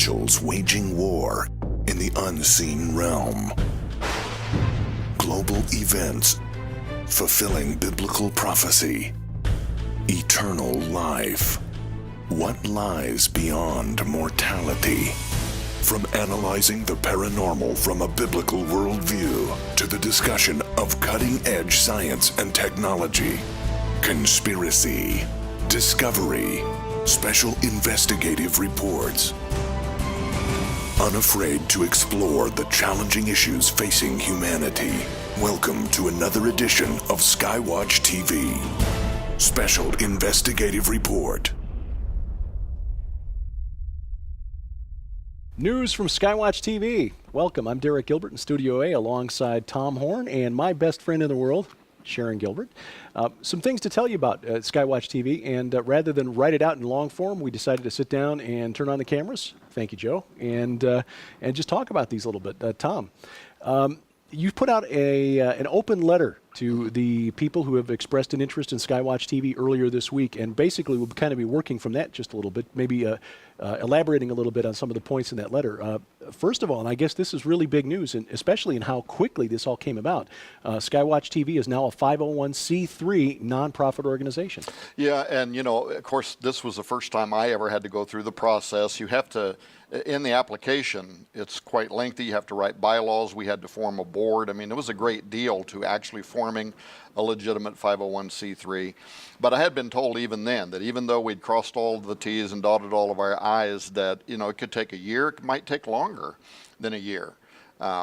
angels waging war in the unseen realm. Global events fulfilling biblical prophecy. Eternal life. What lies beyond mortality? From analyzing the paranormal from a biblical worldview to the discussion of cutting-edge science and technology. Conspiracy. Discovery. Special investigative reports. Unafraid to explore the challenging issues facing humanity. Welcome to another edition of SkyWatch TV. Special Investigative Report. News from SkyWatch TV. Welcome, I'm Derek Gilbert in Studio A alongside Tom Horn and my best friend in the world, Sharon Gilbert. Some things to tell you about SkyWatch TV, and rather than write it out in long form, we decided to sit down and turn on the cameras. Thank you, Joe, and just talk about these a little bit. Tom, you've put out an open letter to the people who have expressed an interest in SkyWatch TV earlier this week, and basically we'll kind of be working from that just a little bit, maybe elaborating a little bit on some of the points in that letter. First of all, and I guess this is really big news, and especially in how quickly this all came about, SkyWatch TV is now a 501c3 nonprofit organization. Yeah, and you know, of course, this was the first time I ever had to go through the process. You have to, in the application, it's quite lengthy. You have to write bylaws. We had to form a board. I mean, it was a great deal to actually forming a legitimate 501c3. But I had been told even then that even though we'd crossed all of the T's and dotted all of our I's, that, you know, it could take a year, it might take longer than a year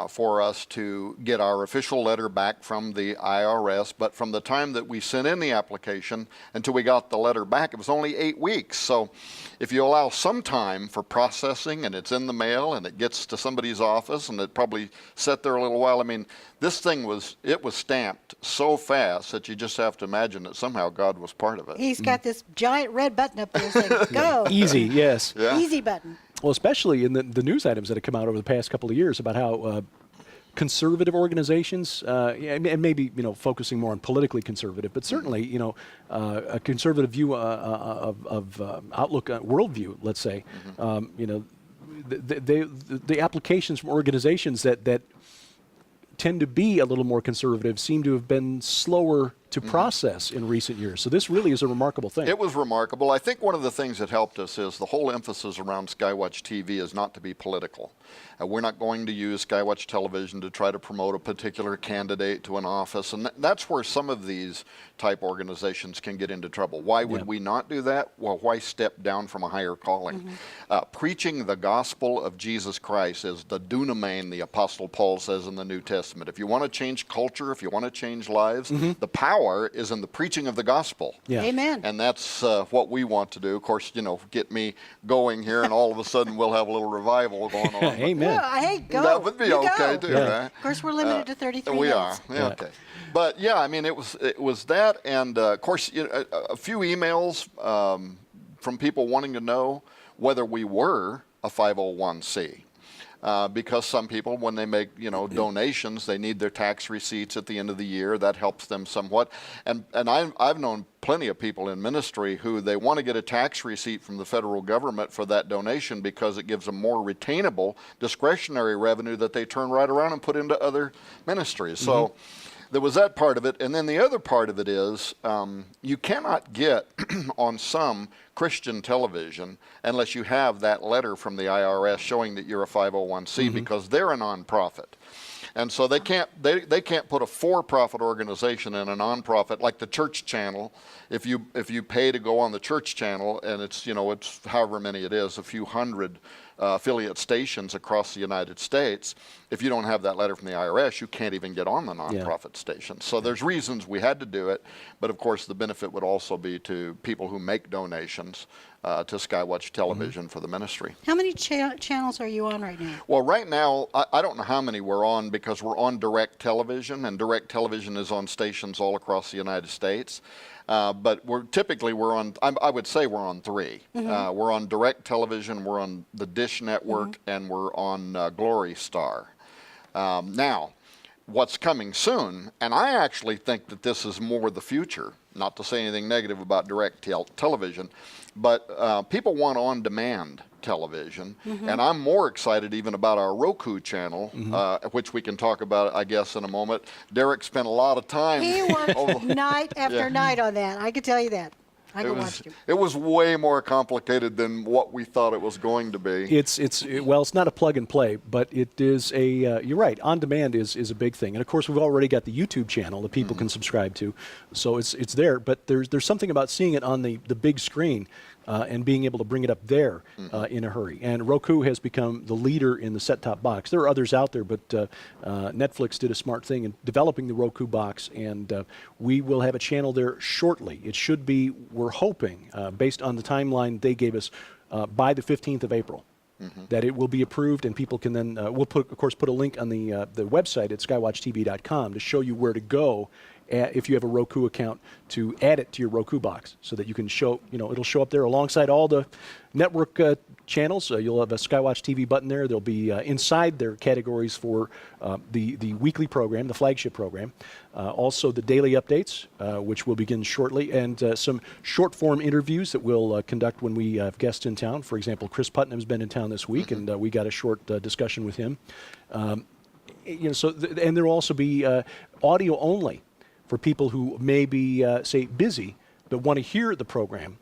for us to get our official letter back from the IRS. But from the time that we sent in the application until we got the letter back, it was only 8 weeks. So if you allow some time for processing and it's in the mail and it gets to somebody's office and it probably sat there a little while, I mean, this thing was stamped so fast that you just have to imagine that somehow God was part of it. He's got this giant red button up there saying, go. Easy, yes. Yeah. Easy button. Well, especially in the news items that have come out over the past couple of years about how conservative organizations, and maybe, you know, focusing more on politically conservative, but certainly, you know, a conservative view of outlook, worldview, let's say, you know, the applications from organizations that tend to be a little more conservative seem to have been slower to process in recent years. So this really is a remarkable thing. It was remarkable. I think one of the things that helped us is the whole emphasis around SkyWatch TV is not to be political. We're not going to use SkyWatch television to try to promote a particular candidate to an office, and that's where some of these type organizations can get into trouble. Why would we not do that? Well, why step down from a higher calling? Preaching the gospel of Jesus Christ is the dunamis, the Apostle Paul says in the New Testament. If you want to change culture, if you want to change lives, the power is in the preaching of the gospel. Yeah. Amen. And that's what we want to do. Of course, you know, get me going here and all of a sudden we'll have a little revival going on. Amen. Well, hey, go. That would be You okay go. too, right? Of course, we're limited to 33 We minutes. are, yeah, okay. But yeah, I mean, it was that, and of course, you know, a few emails from people wanting to know whether we were a 501c. Because some people, when they make, you know, donations, they need their tax receipts at the end of the year. That helps them somewhat. And I've known plenty of people in ministry who they want to get a tax receipt from the federal government for that donation because it gives them more retainable discretionary revenue that they turn right around and put into other ministries. So there was that part of it. And then the other part of it is you cannot get on some Christian television unless you have that letter from the IRS showing that you're a 501c because they're a nonprofit. And so they can't put a for-profit organization in a nonprofit like the church channel. If you pay to go on the church channel, and it's, you know, it's however many it is, a few hundred affiliate stations across the United States, if you don't have that letter from the IRS, you can't even get on the nonprofit station. So there's reasons we had to do it, but of course the benefit would also be to people who make donations to SkyWatch Television for the ministry. How many channels are you on right now? Well, right now, I don't know how many we're on because we're on direct television, and direct television is on stations all across the United States. But we're on, I would say we're on 3. We're on direct television, we're on the Dish Network, and we're on Glory Star. Now, what's coming soon, and I actually think that this is more the future, not to say anything negative about direct television, but people want on-demand television, and I'm more excited even about our Roku channel, which we can talk about, I guess, in a moment. Derek spent a lot of time. He worked night after night on that. I can tell you that. I can watch him. It was way more complicated than what we thought it was going to be. Well, it's not a plug and play, but it is a. You're right. On demand is a big thing, and of course we've already got the YouTube channel that people can subscribe to, so it's there. But there's something about seeing it on the big screen. And being able to bring it up there in a hurry. And Roku has become the leader in the set-top box. There are others out there, but Netflix did a smart thing in developing the Roku box, and we will have a channel there shortly. It should be, we're hoping, based on the timeline they gave us, by the 15th of April. That it will be approved, and people can then, we'll of course put a link on the website at skywatchtv.com to show you where to go if you have a Roku account to add it to your Roku box, so that you can show, it'll show up there alongside all the network channels. You'll have a SkyWatch TV button there. There'll be inside their categories for the weekly program, the flagship program, also the daily updates, which will begin shortly, and some short-form interviews that we'll conduct when we have guests in town. For example, Chris Putnam's been in town this week, and we got a short discussion with him. And there will also be audio only for people who may be, say, busy but want to hear the program.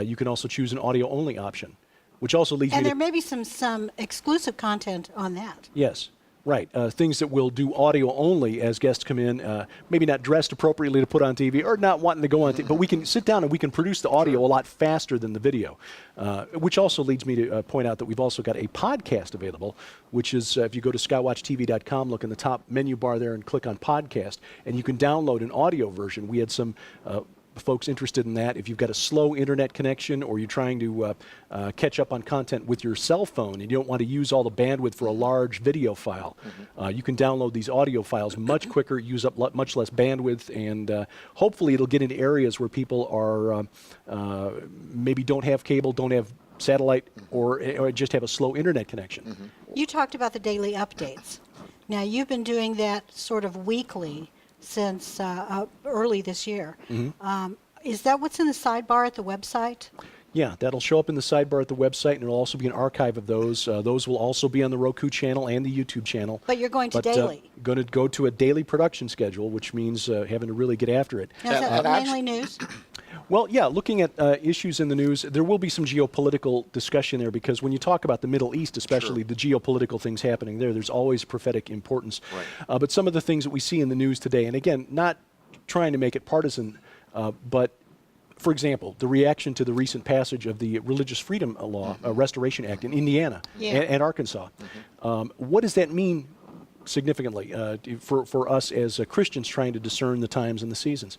You can also choose an audio-only option, which also leads me to... And there may be some exclusive content on that. Yes, right. Things that will do audio only as guests come in, maybe not dressed appropriately to put on TV or not wanting to go on TV, but we can sit down and we can produce the audio a lot faster than the video, which also leads me to point out that we've also got a podcast available, which is, if you go to skywatchtv.com, look in the top menu bar there and click on podcast, and you can download an audio version. We had some folks interested in that. If you've got a slow internet connection, or you're trying to catch up on content with your cell phone and you don't want to use all the bandwidth for a large video file, you can download these audio files much quicker, use up much less bandwidth, and hopefully it'll get into areas where people are maybe don't have cable, don't have satellite, or just have a slow internet connection. You talked about the daily updates. Now, you've been doing that sort of weekly since early this year. Is that what's in the sidebar at the website? Yeah, that'll show up in the sidebar at the website, and there'll also be an archive of those. Those will also be on the Roku channel and the YouTube channel. But you're going to daily. Going to go to a daily production schedule, which means having to really get after it. Now, is that mainly news? Well, yeah, looking at issues in the news, there will be some geopolitical discussion there, because when you talk about the Middle East, especially the geopolitical things happening there, there's always prophetic importance. Right. But some of the things that we see in the news today, and again, not trying to make it partisan, but for example, the reaction to the recent passage of the Religious Freedom Law, Restoration Act in Indiana and Arkansas. What does that mean significantly for us as Christians trying to discern the times and the seasons?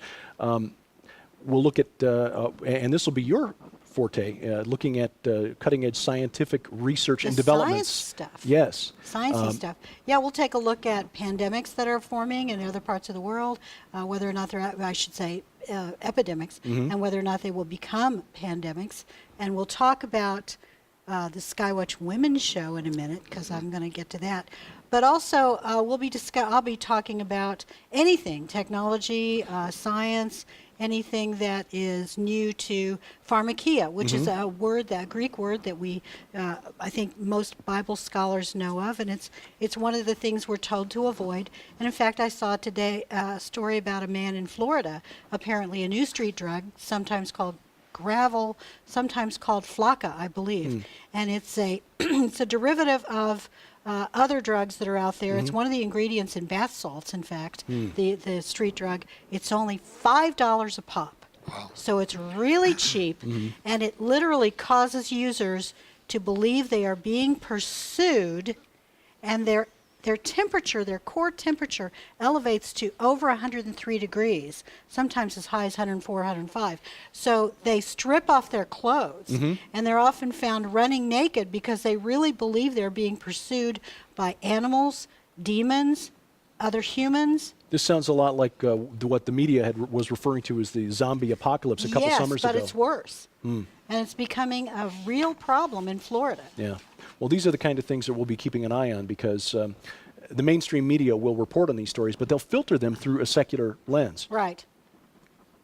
We'll look at, and this will be your forte, looking at cutting-edge scientific research and development. Science stuff. Yes. Sciencey stuff. Yeah, we'll take a look at pandemics that are forming in other parts of the world, whether or not they're, I should say, epidemics, and whether or not they will become pandemics. And we'll talk about the SkyWatch Women's Show in a minute, because I'm going to get to that. But also, I'll be talking about anything, technology, science, anything that is new to pharmakia, which is a word, that Greek word that we, I think most Bible scholars know of, and it's one of the things we're told to avoid. And in fact, I saw today a story about a man in Florida, apparently a new street drug, sometimes called gravel, sometimes called flakka, I believe. And it's a it's a derivative of other drugs that are out there. It's one of the ingredients in bath salts, in fact, the street drug. It's only $5 a pop. Wow. So it's really cheap, and it literally causes users to believe they are being pursued, and their temperature, their core temperature, elevates to over 103 degrees, sometimes as high as 104, 105. So they strip off their clothes, and they're often found running naked because they really believe they're being pursued by animals, demons, other humans. This sounds a lot like what the media was referring to as the zombie apocalypse a couple summers ago. Yes, but it's worse. And it's becoming a real problem in Florida. Yeah. Well, these are the kind of things that we'll be keeping an eye on, because the mainstream media will report on these stories, but they'll filter them through a secular lens. Right.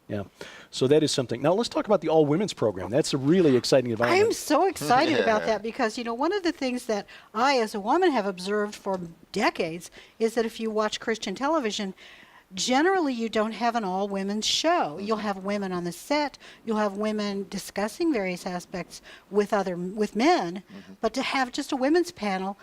Yeah. So that is something. Now let's talk about the all-women's program. That's a really exciting development. I'm so excited about that because, one of the things that I, as a woman, have observed for decades is that if you watch Christian television, generally you don't have an all-women's show. You'll have women on the set. You'll have women discussing various aspects with men, but to have just a women's panel,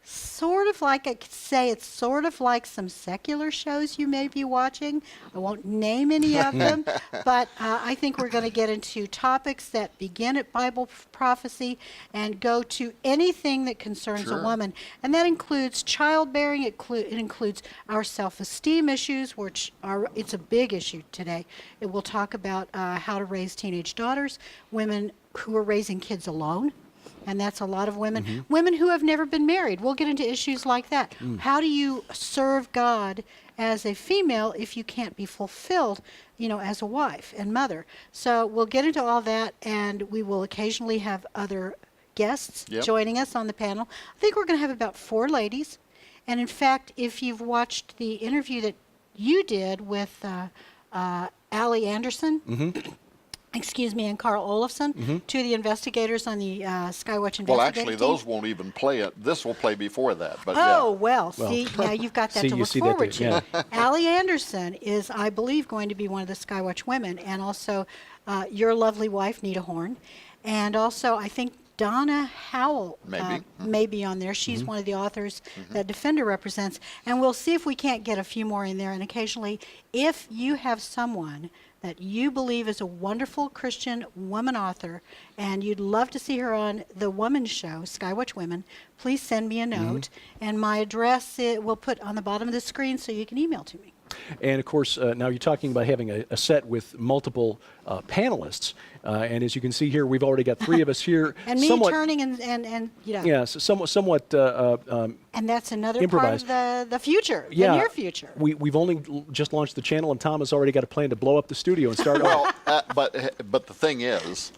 sort of like, I could say it's sort of like some secular shows you may be watching. I won't name any of them, but I think we're going to get into topics that begin at Bible prophecy and go to anything that concerns a woman. And that includes childbearing, it includes our self-esteem issues, which it's a big issue today. We'll talk about how to raise teenage daughters, women who are raising kids alone. And that's a lot of women. Women who have never been married. We'll get into issues like that. How do you serve God as a female if you can't be fulfilled, as a wife and mother? So we'll get into all that, and we will occasionally have other guests joining us on the panel. I think we're going to have about 4 ladies. And in fact, if you've watched the interview that you did with Allie Anderson, and Carl Olofsson, 2 of the investigators on the SkyWatch investigative Well, actually, team. those won't even play it. This will play before that. But See, now you've got that to look forward to. Allie Anderson is, I believe, going to be one of the SkyWatch women, and also your lovely wife, Nita Horn, and also I think Donna Howell may be on there. She's one of the authors that Defender represents, and we'll see if we can't get a few more in there. And occasionally, if you have someone that you believe is a wonderful Christian woman author, and you'd love to see her on the Woman's Show, SkyWatch Women, please send me a note. And my address we'll put on the bottom of the screen so you can email to me. And of course, now you're talking about having a set with multiple panelists. And as you can see here, we've already got 3 of us here. And me turning and Yeah, so somewhat and that's another improvised. part of the future, the near future. We've only just launched the channel, and Tom has already got a plan to blow up the studio and start over. But the thing is,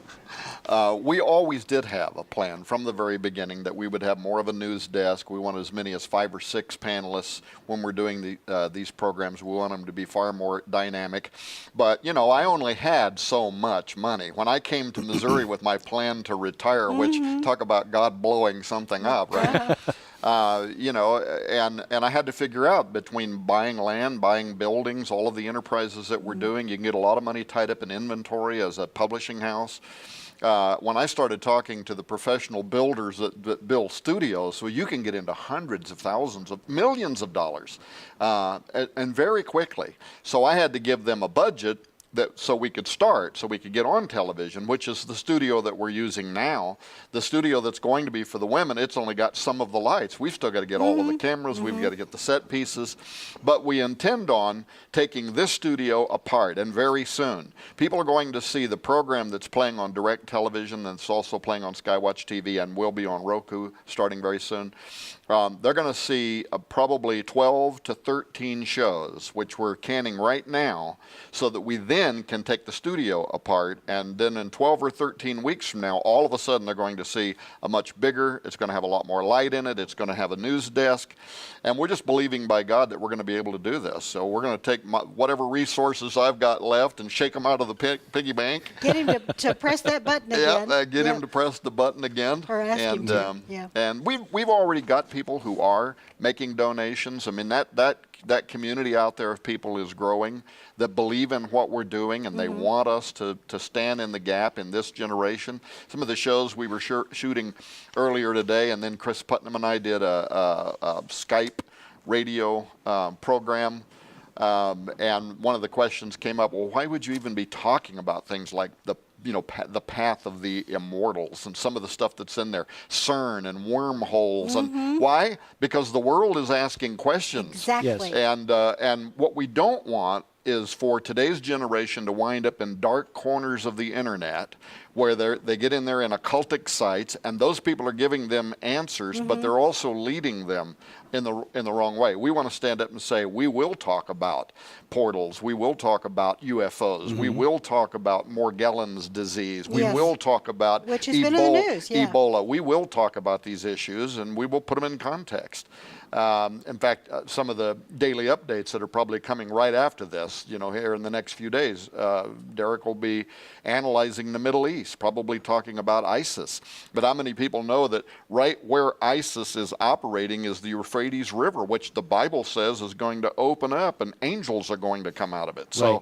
we always did have a plan from the very beginning that we would have more of a news desk. We want as many as 5 or 6 panelists when we're doing these programs. We want them to be far more dynamic. But, I only had so much money. When I came to Missouri with my plan to retire, which talk about God blowing something up, right? And I had to figure out between buying land, buying buildings, all of the enterprises that we're doing, you can get a lot of money tied up in inventory as a publishing house. When I started talking to the professional builders that build studios, so you can get into hundreds of thousands of millions of dollars, and very quickly. So I had to give them a budget so we could start, so we could get on television, which is the studio that we're using now. The studio that's going to be for the women, it's only got some of the lights. We've still got to get all of the cameras. We've got to get the set pieces. But we intend on taking this studio apart, and very soon. People are going to see the program that's playing on direct television, and it's also playing on SkyWatch TV, and will be on Roku starting very soon. They're going to see probably 12 to 13 shows, which we're canning right now, so that we then can take the studio apart, and then in 12 or 13 weeks from now, all of a sudden they're going to see a much bigger, it's going to have a lot more light in it, it's going to have a news desk, and we're just believing by God that we're going to be able to do this. So we're going to take whatever resources I've got left and shake them out of the piggy bank. Get him to press that button again. Get him to press the button again. Or ask him to. And we've already got people who are making donations. I mean, that community out there of people is growing that believe in what we're doing, and they want us to stand in the gap in this generation. Some of the shows we were shooting earlier today, and then Chris Putnam and I did a Skype radio program. And one of the questions came up, well, why would you even be talking about things like the path of the immortals and some of the stuff that's in there, CERN and wormholes, and why? Because the world is asking questions. Exactly. Yes. And what we don't want is for today's generation to wind up in dark corners of the internet where they get in there in occultic sites, and those people are giving them answers, but they're also leading them in the wrong way. We want to stand up and say, we will talk about portals, we will talk about UFOs, we will talk about Morgellons disease, we will talk about Which has been in the news, Ebola. We will talk about these issues, and we will put them in context. In fact, some of the daily updates that are probably coming right after this, here in the next few days, Derek will be analyzing the Middle East, probably talking about ISIS. But how many people know that right where ISIS is operating is the Euphrates River, which the Bible says is going to open up and angels are going to come out of it. So. Right.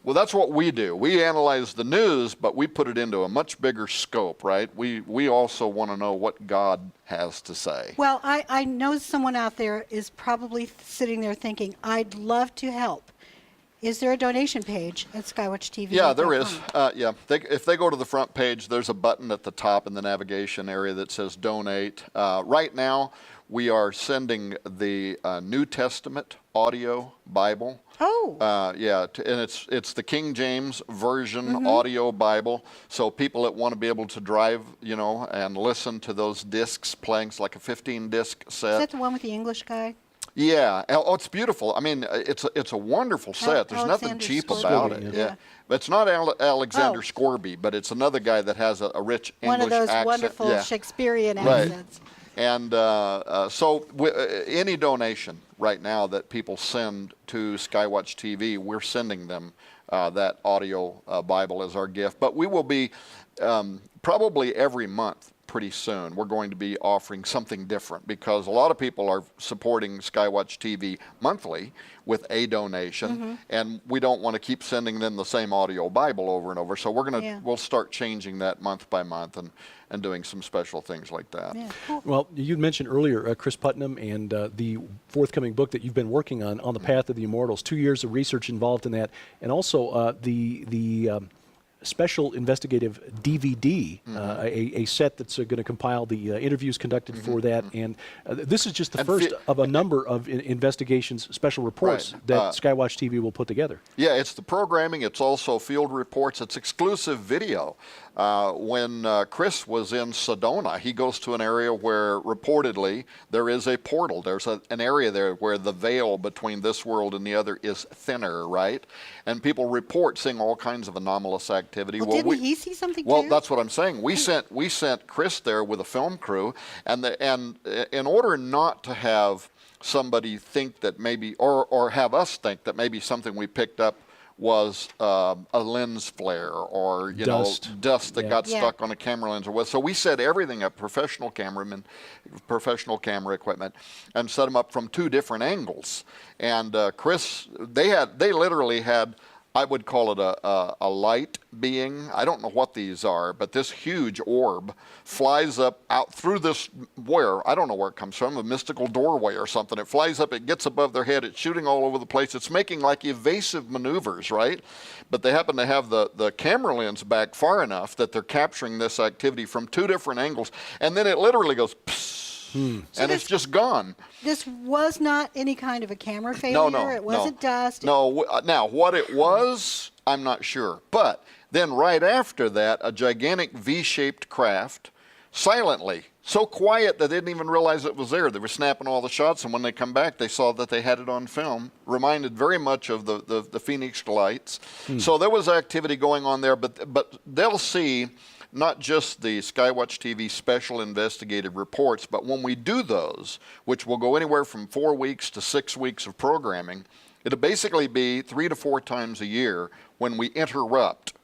Well, that's what we do. We analyze the news, but we put it into a much bigger scope, right? We also want to know what God has to say. Well, I know someone out there is probably sitting there thinking, I'd love to help. Is there a donation page at SkyWatch TV? Yeah, there is. If they go to the front page, there's a button at the top in the navigation area that says donate. Right now, we are sending the New Testament audio Bible. Oh. And it's the King James Version audio Bible. So people that want to be able to drive, and listen to those discs playing, it's like a 15-disc set. Is that the one with the English guy? Yeah. Oh, it's beautiful. I mean, it's a wonderful set. There's nothing Alexander cheap Scorby. about it. Yeah. But it's not Alexander Oh. Scorby, but it's another guy that has a rich One English of those accent. wonderful Yeah. Shakespearean Right. accents. And any donation right now that people send to SkyWatch TV, we're sending them that audio Bible as our gift. But we will be probably every month pretty soon. We're going to be offering something different because a lot of people are supporting SkyWatch TV monthly with a donation, and we don't want to keep sending them the same audio Bible over and over. So we'll start changing that month by month and doing some special things like that. Yeah, cool. Well, you mentioned earlier Chris Putnam and the forthcoming book that you've been working on the Path of the Immortals. 2 years of research involved in that, and also the special investigative DVD, a set that's going to compile the interviews conducted for that. And this is just the first of a number of investigations, special reports that SkyWatch TV will put together. Yeah, it's the programming. It's also field reports. It's exclusive video. When Chris was in Sedona, he goes to an area where reportedly there is a portal. There's an area there where the veil between this world and the other is thinner, right? And people report seeing all kinds of anomalous activity. Well, didn't he see something Well, too? that's what I'm saying. We sent Chris there with a film crew, and in order not to have somebody think that maybe, or have us think that maybe something we picked up was a lens flare or dust that got stuck on a camera lens or what. So we set everything up, professional cameramen, professional camera equipment, and set them up from 2 different angles. And Chris, they literally had, I would call it a light being. I don't know what these are, but this huge orb flies up out through this, I don't know where it comes from, a mystical doorway or something. It flies up, it gets above their head, it's shooting all over the place. It's making like evasive maneuvers, right? But they happen to have the camera lens back far enough that they're capturing this activity from 2 different angles. And then it literally goes, and it's just gone. This was not any kind of a camera failure. No, it wasn't dust. No, now what it was, I'm not sure. But then right after that, a gigantic V-shaped craft, silently, so quiet that they didn't even realize it was there. They were snapping all the shots, and when they come back, they saw that they had it on film. Reminded very much of the Phoenix Lights. So there was activity going on there, but they'll see not just the SkyWatch TV special investigative reports, but when we do those, which will go anywhere from 4 weeks to 6 weeks of programming, it'll basically be 3 to 4 times a year when we interrupt.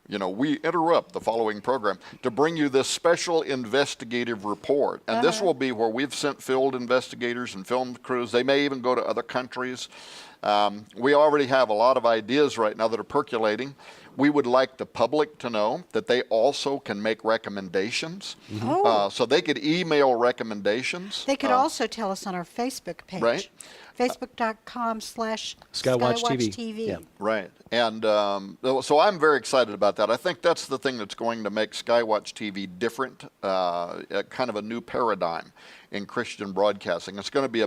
We interrupt the following program to bring you this special investigative report. And this will be where we've sent field investigators and film crews. They may even go to other countries. We already have a lot of ideas right now that are percolating. We would like the public to know that they also can make recommendations. So they could email recommendations. They could also tell us on our Facebook page. Right. Facebook.com/SkyWatch TV. Yeah. Right. And so I'm very excited about that. I think that's the thing that's going to make SkyWatch TV different, kind of a new paradigm in Christian broadcasting. It's going to be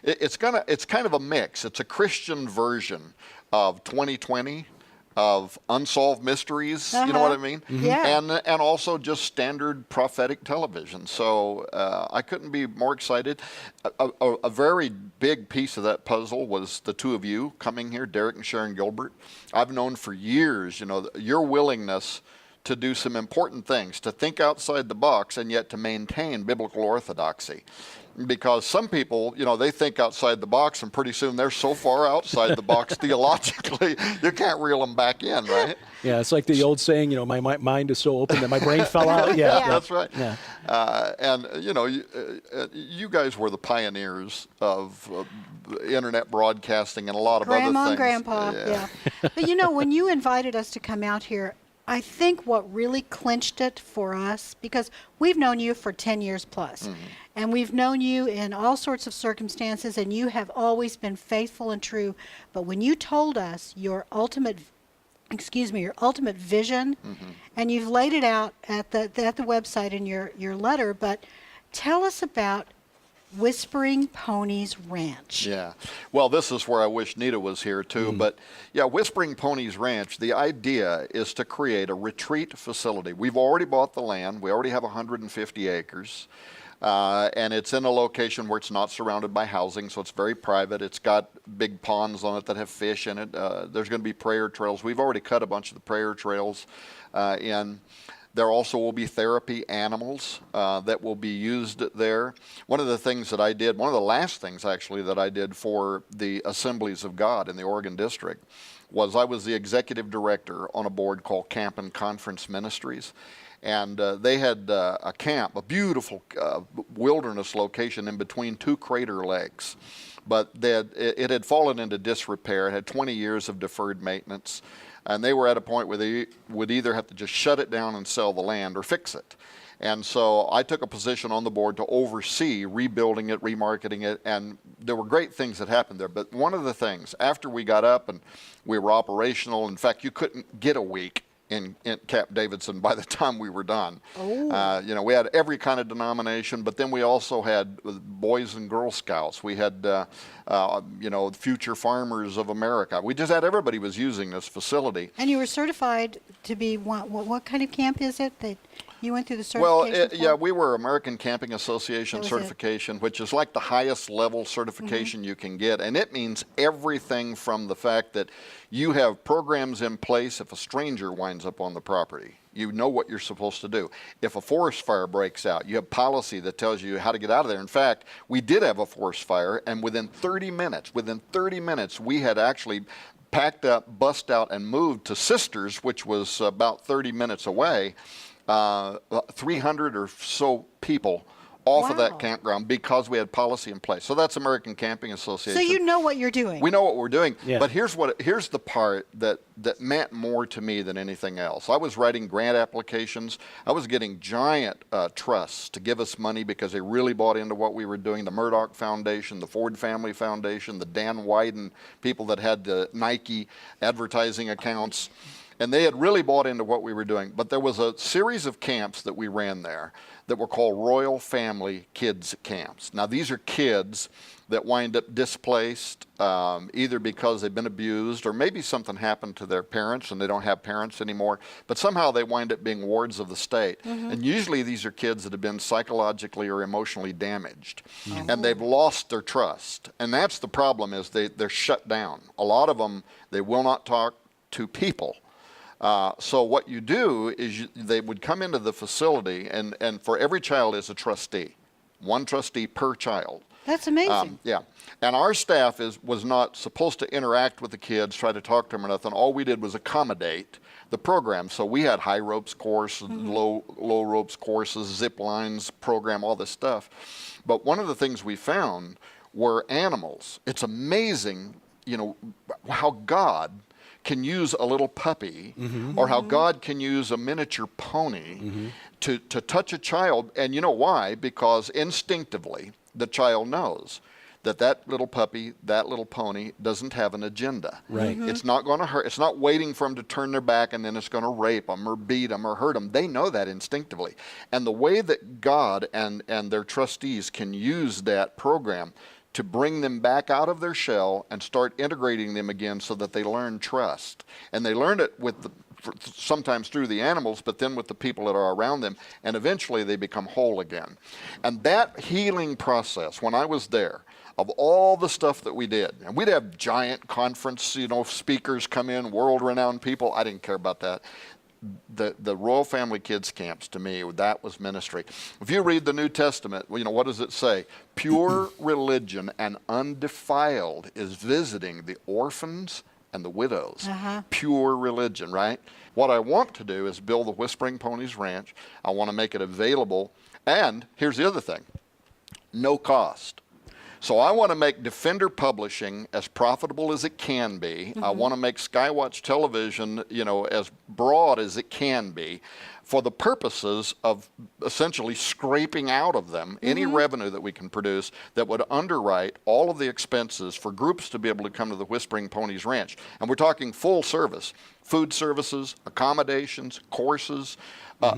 it's kind of a mix. It's a Christian version of 2020, of unsolved mysteries, you know what I mean? Yeah. And also just standard prophetic television. So I couldn't be more excited. A very big piece of that puzzle was the 2 of you coming here, Derek and Sharon Gilbert. I've known for years, your willingness to do some important things, to think outside the box and yet to maintain biblical orthodoxy. because some people, they think outside the box, and pretty soon they're so far outside the box theologically, you can't reel them back in, right? Yeah, it's like the old saying, my mind is so open that my brain fell out. Yeah, That's right. Yeah. And you guys were the pioneers of internet broadcasting and a lot of other Grandma things. and Grandpa, yeah. But when you invited us to come out here, I think what really clinched it for us, because we've known you for 10 years plus, and we've known you in all sorts of circumstances, and you have always been faithful and true. But when you told us your ultimate vision, and you've laid it out at the website in your letter, but tell us about Whispering Ponies Ranch. Yeah. Well, this is where I wish Nita was here too. But yeah, Whispering Ponies Ranch, the idea is to create a retreat facility. We've already bought the land. We already have 150 acres. And it's in a location where it's not surrounded by housing, so it's very private. It's got big ponds on it that have fish in it. There's going to be prayer trails. We've already cut a bunch of the prayer trails in. There also will be therapy animals that will be used there. One of the things that I did, one of the last things actually that I did for the Assemblies of God in the Oregon District, was I was the executive director on a board called Camp and Conference Ministries. And they had a camp, a beautiful wilderness location in between two crater lakes. But it had fallen into disrepair. It had 20 years of deferred maintenance. And they were at a point where they would either have to just shut it down and sell the land or fix it. And so I took a position on the board to oversee rebuilding it, remarketing it, and there were great things that happened there. But one of the things, after we got up and we were operational, in fact, you couldn't get a week in Camp Davidson by the time we were done. We had every kind of denomination, but then we also had Boys and Girl Scouts. We had, Future Farmers of America. We just had, everybody was using this facility. And you were certified to be, what kind of camp is it that you went through the certification Well, we were American Camping Association certification, which is like the highest level certification you can get. And it means everything from the fact that you have programs in place if a stranger winds up on the property. You know what you're supposed to do. If a forest fire breaks out, you have policy that tells you how to get out of there. In fact, we did have a forest fire, and within 30 minutes, we had actually packed up, bussed out, and moved to Sisters, which was about 30 minutes away. 300 or so people off of that campground because we had policy in place. So that's American Camping Association. So you know what you're doing. We know what we're doing. Yeah. But here's the part that meant more to me than anything else. I was writing grant applications. I was getting giant trusts to give us money because they really bought into what we were doing. The Murdoch Foundation, the Ford Family Foundation, the Dan Wyden people that had the Nike advertising accounts. And they had really bought into what we were doing. But there was a series of camps that we ran there that were called Royal Family Kids Camps. Now, these are kids that wind up displaced either because they've been abused or maybe something happened to their parents and they don't have parents anymore. But somehow they wind up being wards of the state. And usually these are kids that have been psychologically or emotionally damaged. And they've lost their trust. And that's the problem, is they're shut down. A lot of them, they will not talk to people. So what you do is they would come into the facility, and for every child is a trustee, one trustee per child. That's amazing. Yeah. And our staff was not supposed to interact with the kids, try to talk to them or nothing. All we did was accommodate the program. So we had high ropes courses, low ropes courses, zip lines program, all this stuff. But one of the things we found were animals. It's amazing, how God can use a little puppy or how God can use a miniature pony to touch a child. And you know why? Because instinctively the child knows that little puppy, that little pony doesn't have an agenda. Right. It's not going to hurt. It's not waiting for them to turn their back and then it's going to rape them or beat them or hurt them. They know that instinctively. And the way that God and their trustees can use that program to bring them back out of their shell and start integrating them again so that they learn trust. And they learn it sometimes through the animals, but then with the people that are around them, and eventually they become whole again. And that healing process, when I was there, of all the stuff that we did, and we'd have giant conference, speakers come in, world-renowned people. I didn't care about that. the Royal Family Kids Camps, to me, that was ministry. If you read the New Testament, you know, what does it say? Pure religion and undefiled is visiting the orphans and the widows. Pure religion, right? What I want to do is build the Whispering Ponies Ranch. I want to make it available. And here's the other thing, no cost. So I want to make Defender Publishing as profitable as it can be. I want to make SkyWatch Television, you know, as broad as it can be, for the purposes of essentially scraping out of them any revenue that we can produce that would underwrite all of the expenses for groups to be able to come to the Whispering Ponies Ranch. And we're talking full service, food services, accommodations, courses,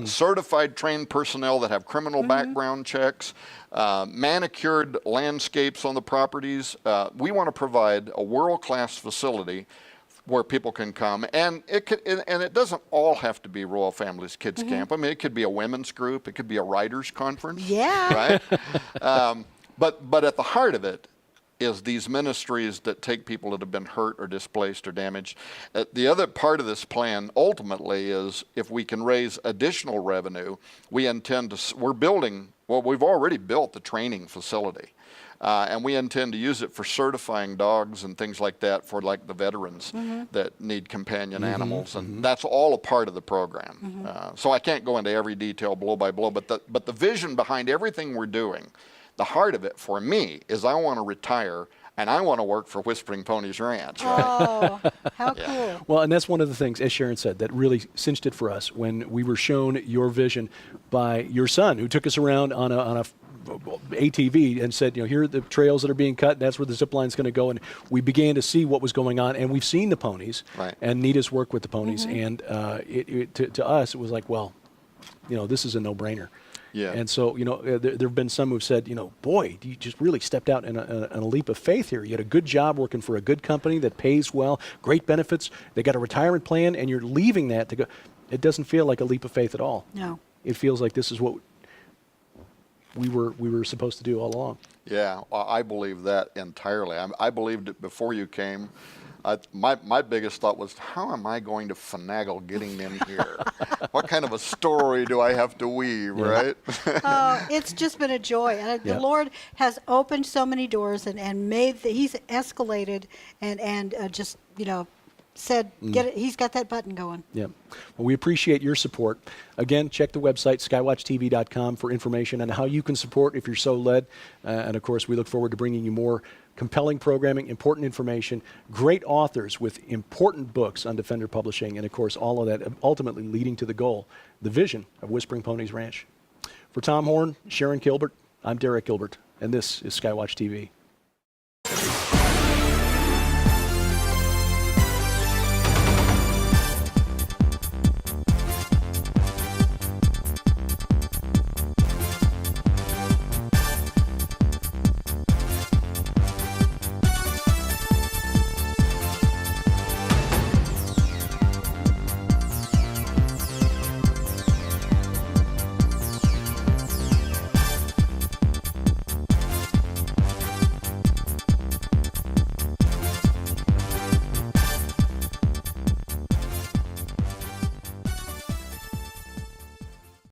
certified trained personnel that have criminal background checks, manicured landscapes on the properties. We want to provide a world-class facility where people can come, and it doesn't all have to be Royal Families Kids Camp. I mean, it could be a women's group, it could be a writers' conference, right? But at the heart of it is these ministries that take people that have been hurt or displaced or damaged. The other part of this plan ultimately is if we can raise additional revenue, we intend to, we've already built the training facility. And we intend to use it for certifying dogs and things like that for like the veterans that need companion animals, and that's all a part of the program. So I can't go into every detail blow by blow, but the vision behind everything we're doing, the heart of it for me is I want to retire and I want to work for Whispering Ponies Ranch. Right? Oh, how cool. Well, and that's one of the things, as Sharon said, that really cinched it for us when we were shown your vision by your son, who took us around on a ATV and said, you know, here are the trails that are being cut, that's where the zip line's going to go. And we began to see what was going on, and we've seen the ponies and Nita's work with the ponies. And to us, it was like, well, you know, this is a no-brainer. Yeah. And so, you know, there have been some who've said, you know, boy, you just really stepped out in a leap of faith here. You had a good job working for a good company that pays well, great benefits. They got a retirement plan, and you're leaving that to go. It doesn't feel like a leap of faith at all. No. It feels like this is what we were supposed to do all along. Yeah, well, I believe that entirely. I believed it before you came. My biggest thought was, how am I going to finagle getting in here? What kind of a story do I have to weave, right? It's just been a joy. And the Lord has opened so many doors and made, He's escalated and just, you know, said, get it. He's got that button going. Yeah. Well, we appreciate your support. Again, check the website, skywatchtv.com, for information on how you can support if you're so led. And, of course, we look forward to bringing you more compelling programming, important information, great authors with important books on Defender Publishing, and, of course, all of that ultimately leading to the goal, the vision of Whispering Ponies Ranch. For Tom Horn, Sharon Gilbert, I'm Derek Gilbert, and this is SkyWatch TV.